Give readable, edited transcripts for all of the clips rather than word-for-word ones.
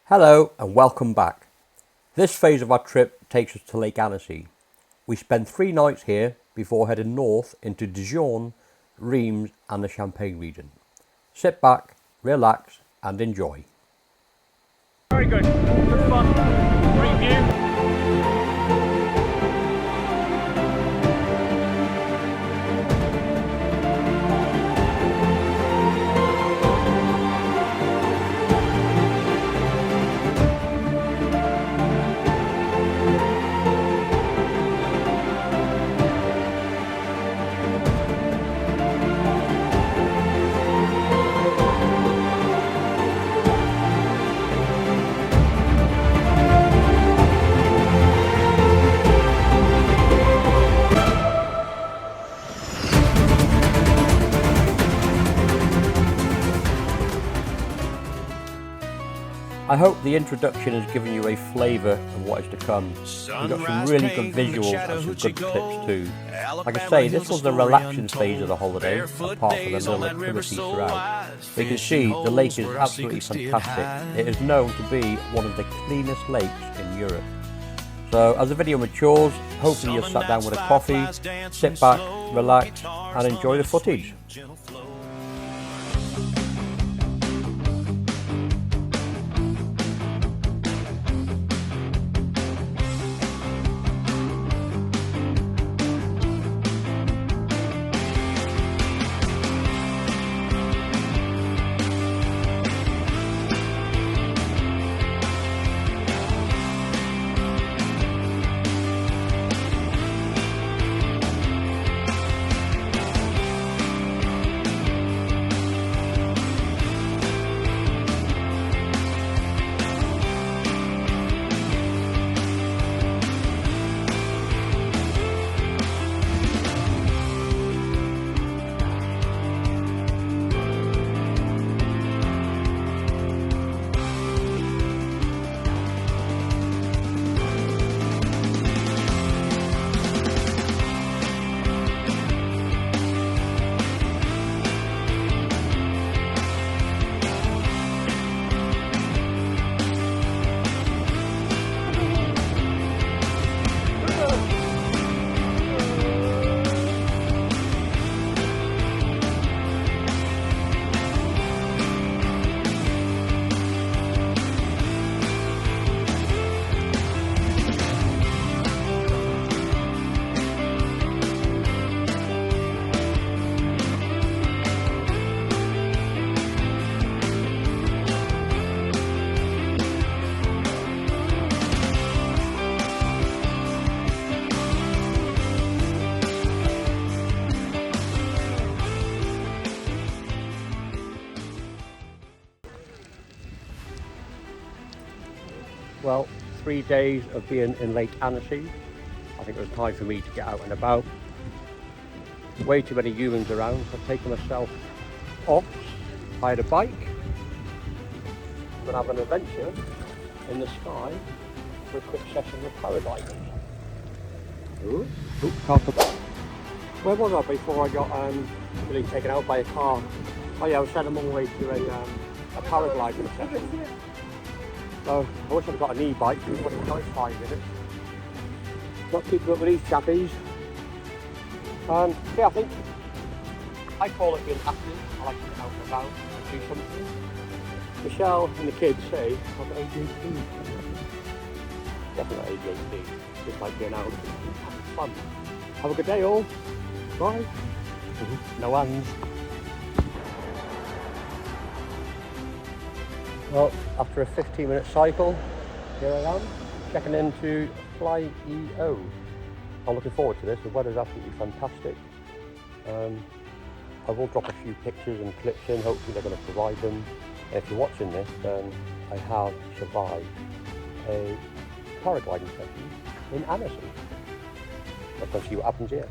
Hello and welcome back. This phase of our trip takes us to Lake Annecy. We spend 3 nights here before heading north into Dijon, Reims and the Champagne region. Sit back, relax and enjoy. Very good. Good fun. Great view. I hope the introduction has given you a flavour of what is to come. We've got some really good visuals and some good clips too. Like I say, this was the relaxing phase of the holiday, apart from the little activities throughout. You can see the lake is absolutely fantastic. It is known to be one of the cleanest lakes in Europe. So as the video matures, hopefully you've sat down with a coffee, sit back, relax and enjoy the footage. Well, 3 days of being in Lake Annecy. I think it was time for me to get out and about. Way too many humans around, so I've taken myself off, hired a bike. I'm going to have an adventure in the sky for a quick session with paragliding. Ooh, where was I before I got really taken out by a car? Oh yeah, I was sent them all the way to a paragliding session. So I wish I'd got an e-bike, it would have been 5 minutes. Not keeping up with these chappies. Yeah, I think I call it being active. I like to get out and about and do something. Michelle and the kids say I've got ADHD. Definitely ADHD. Just like getting out and having fun. Have a good day all. Bye. No hands. Well, after a 15-minute cycle, here I am, checking into Fly EO. I'm looking forward to this, the weather's absolutely fantastic. I will drop a few pictures and clips in, hopefully they're going to provide them. If you're watching this, then I have survived a paragliding session in Annecy. Let's see what happens here.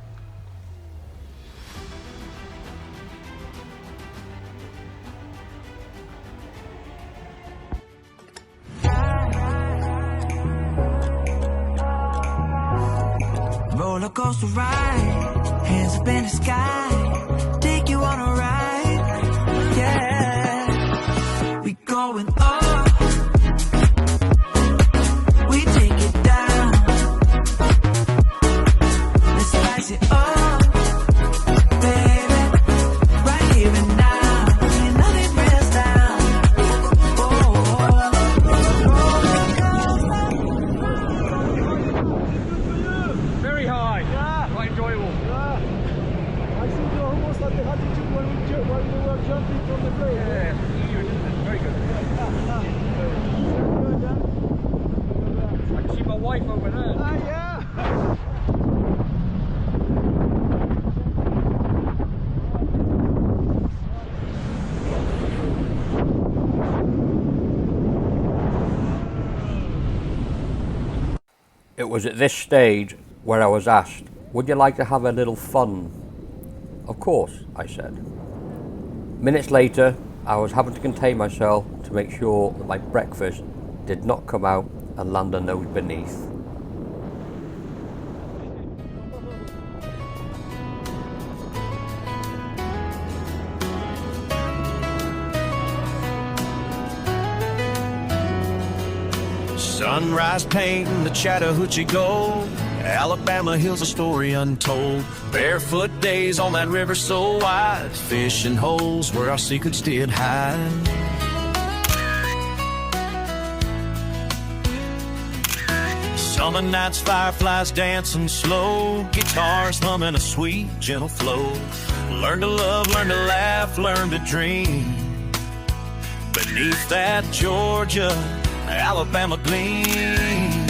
Roller coaster ride, hands up in the sky, take you on a ride, yeah. We going up, It was at this stage where I was asked, would you like to have a little fun? Of course, I said. Minutes later, I was having to contain myself to make sure that my breakfast did not come out and land a nose beneath. Sunrise painting the Chattahoochee gold. Alabama hills, a story untold. Barefoot days on that river so wide. Fishing holes where our secrets did hide. Summer nights, fireflies dancing slow. Guitars humming a sweet, gentle flow. Learn to love, learn to laugh, learn to dream. Beneath that Georgia, Alabama gleam.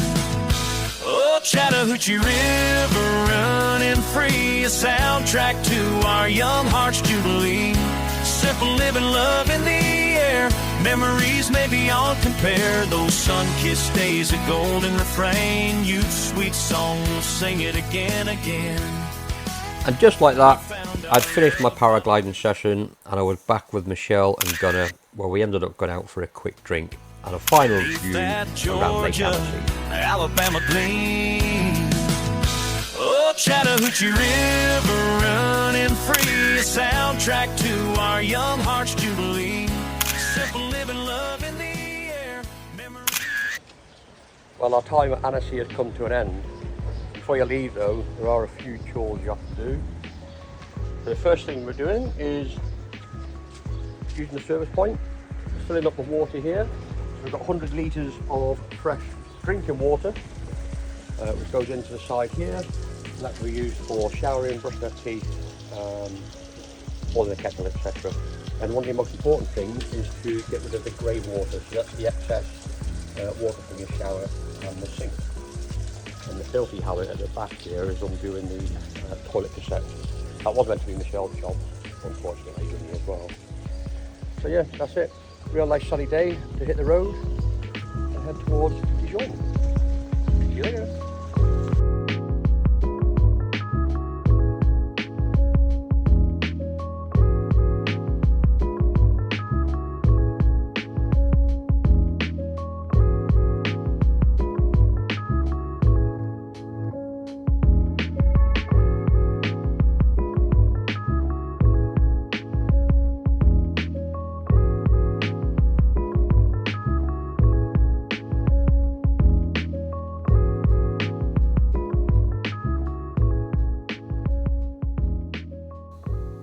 Oh, Chattahoochee River running free, a soundtrack to our young hearts' jubilee. Simple living, love in the air, memories may beyond compare. Those sun-kissed days, a golden refrain, youth's sweet song, we'll sing it again, again. And just like that, I'd finished my paragliding session and I was back with Michelle and Gunnar, where we ended up going out for a quick drink and a final view around Lake Annecy. Alabama gleam. Oh, Chattahoochee River running free, a soundtrack to our young hearts' jubilee. Simple living, love in the air. Well, our time at Annecy has come to an end. Before you leave though, there are a few chores you have to do. So the first thing we're doing is using the service point, filling up the water here. So we've got 100 litres of fresh drinking water, which goes into the side here. And that can be used for showering, brushing our teeth, boiling the kettle, etc. And one of the most important things is to get rid of the grey water. So that's the excess water from your shower and the sink. And the filthy habit at the back here is undoing the toilet cassette. That was meant to be Michelle's job, unfortunately, with me as well. So yeah, that's it. Real nice sunny day to hit the road and head towards Dijon. See you later.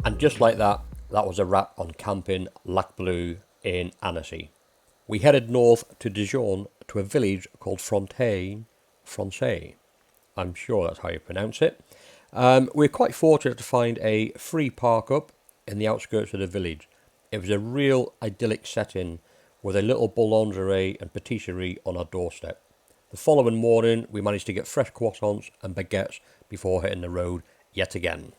And just like that, that was a wrap on Camping Lac Le Bleu in Annecy. We headed north to Dijon to a village called Fontaine Francais. I'm sure that's how you pronounce it. We're quite fortunate to find a free park up in the outskirts of the village. It was a real idyllic setting with a little boulangerie and patisserie on our doorstep. The following morning, we managed to get fresh croissants and baguettes before hitting the road yet again.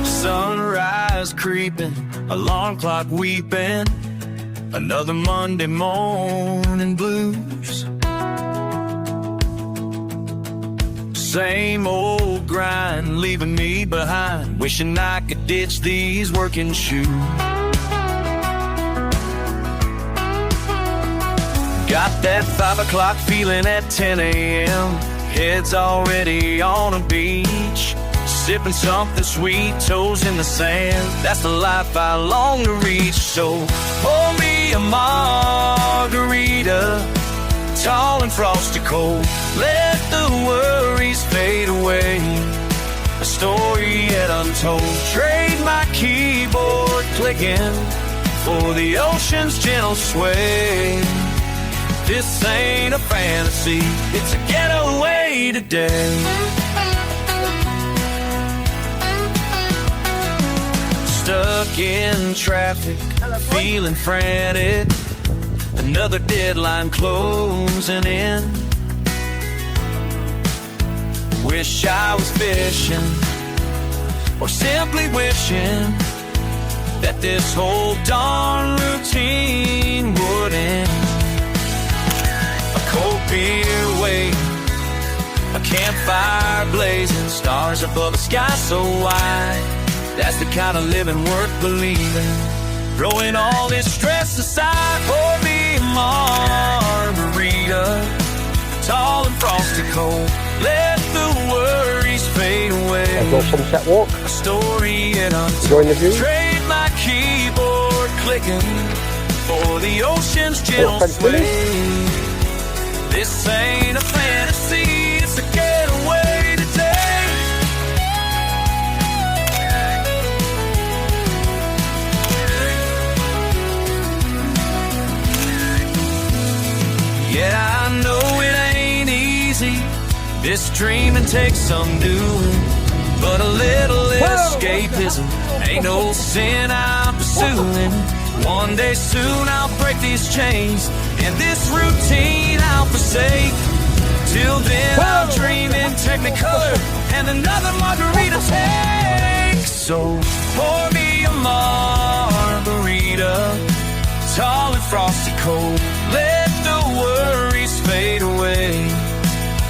Sunrise creeping, alarm clock weeping, another Monday morning blues. Same old grind, leaving me behind, wishing I could ditch these working shoes. Got that 5 o'clock feeling at 10 a.m. Head's already on a beach, sipping something sweet, toes in the sand. That's the life I long to reach. So pour me a margarita, tall and frosty cold. Let the worries fade away, a story yet untold. Trade my keyboard clicking for the ocean's gentle sway. This ain't a fantasy, it's a getaway today. Stuck in traffic, feeling frantic, another deadline closing in. Wish I was fishing, or simply wishing that this whole darn routine would end. A cold beer waiting, a campfire blazing, stars above a sky so wide. That's the kind of living worth believing. Throwing all this stress aside, pour me a margarita, tall and frosty cold. Let the worries fade away. Let's go sunset walk. A story yet untold. Enjoying the view? Trade my keyboard clicking for the ocean's gentle sway. This ain't a fantasy, it's a getaway today. Yeah, I know it ain't easy, this dreaming takes some doing, but a little escapism ain't no sin I'm pursuing. One day soon I'll break these chains, and this routine I'll forsake. Till then I'll dream in Technicolor and another margarita take. So pour me a margarita, tall and frosty cold. Let the worries fade away.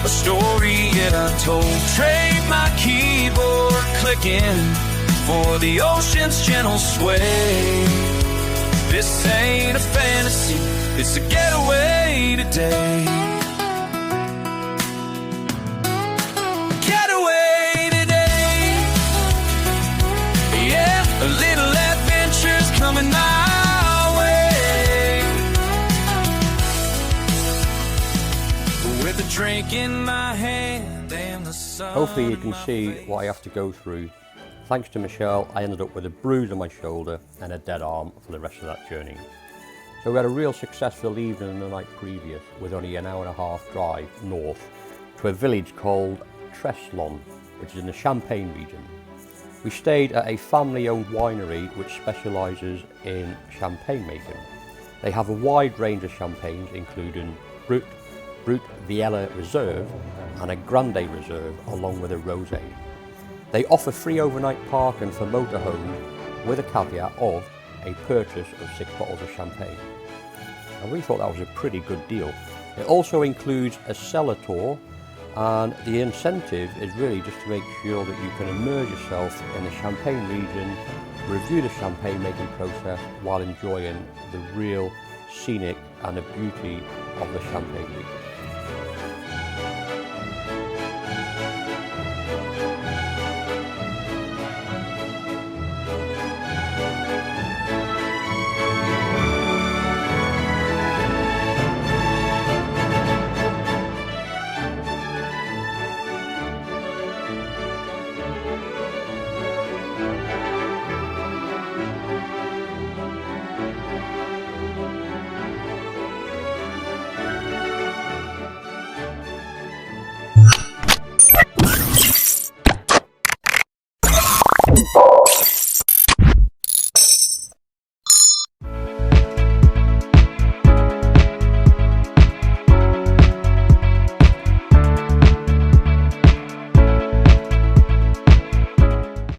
A story yet untold. Trade my keyboard clicking for the ocean's gentle sway. This ain't a fantasy, it's a getaway today. Getaway today. Yeah, a little adventure's coming my way. With a drink in my hand and the sun. Hopefully you can see what I have to go through. Thanks to Michelle, I ended up with a bruise on my shoulder and a dead arm for the rest of that journey. So we had a real successful evening the night previous, with only an hour and a half drive north to a village called Treslon, which is in the Champagne region. We stayed at a family-owned winery which specialises in champagne making. They have a wide range of champagnes, including Brut Viella Reserve and a Grande Reserve, along with a Rosé. They offer free overnight parking for motorhomes with a caveat of a purchase of 6 bottles of champagne. And we thought that was a pretty good deal. It also includes a cellar tour, and the incentive is really just to make sure that you can immerse yourself in the Champagne region, review the champagne making process while enjoying the real scenic and the beauty of the Champagne region.